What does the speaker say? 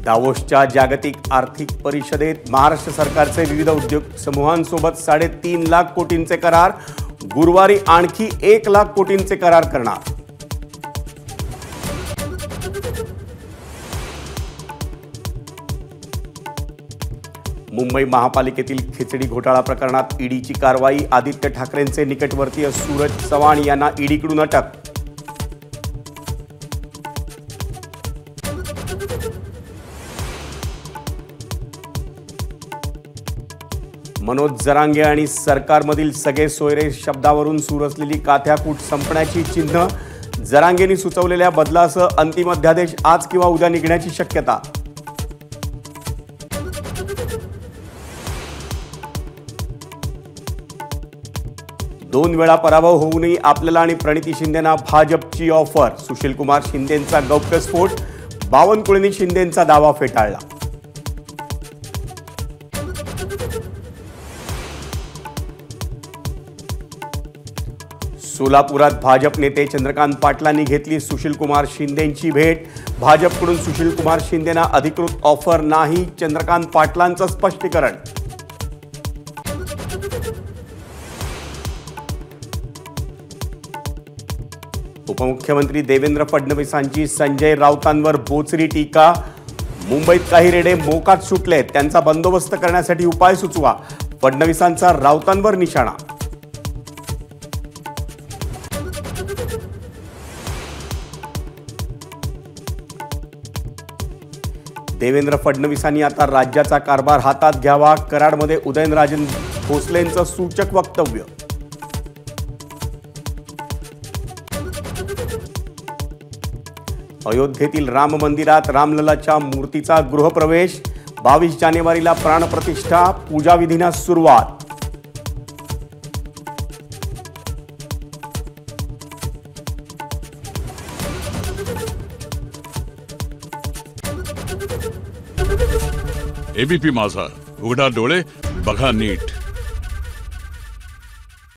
दावोसच्या जागतिक आर्थिक परिषदेत महाराष्ट्र सरकारचे विविध उद्योग समूहांसोबत 3.5 लाख कोटींचे करार, गुरुवारी आणखी 1 लाख कोटींचे करार करणार। मुंबई महापालिकेतील खिचडी घोटाळा प्रकरणात ईडीची कारवाई, आदित्य ठाकरेंचे निकटवर्तीय सूरज चव्हाण यांना ईडीकडून अटक। मनोज जरांगे आणि सरकारमधील सगळे सोयरे शब्दावरून सुरू असलेली काथ्याकूट संपण्याची चिन्ह, जरांगेंनी सुचवलेल्या बदलासह अंतिम अध्यादेश आज किंवा उद्या निघण्याची शक्यता। दोन वेळा पराभव होऊनही आपल्याला आणि प्रणिती शिंदेना भाजपची ऑफर, सुशील कुमार शिंदेंचा गौप्यस्फोट, बावनकुळेंनी शिंदेंचा दावा फेटाळला। सोलापुरात भाजप नेते चंद्रकांत पाटलांनी घेतली सुशील कुमार शिंदेंची भेट, भाजपकडून सुशील कुमार शिंदेंना अधिकृत ऑफर नाही, चंद्रकांत पाटलांचं स्पष्टीकरण। उपमुख्यमंत्री देवेंद्र फडणवीसांची संजय राऊतांवर बोचरी टीका, मुंबईत काही रेडे मोकाट सुटलेत, त्यांचा बंदोबस्त करण्यासाठी उपाय सुचवा, फडणवीसांचा राऊतांवर निशाणा। देवेंद्र फडणवीसांनी आता राज्याचा कारभार हातात घ्यावा, कराडमध्ये उदयनराजे भोसलेंचं सूचक वक्तव्य। अयोध्येतील राम मंदिरात रामललाच्या मूर्तीचा गृहप्रवेश, 22 जानेवारीला प्राणप्रतिष्ठा, पूजाविधींना सुरुवात। एबीपी माझा, उघडा डोळे बघा नीट।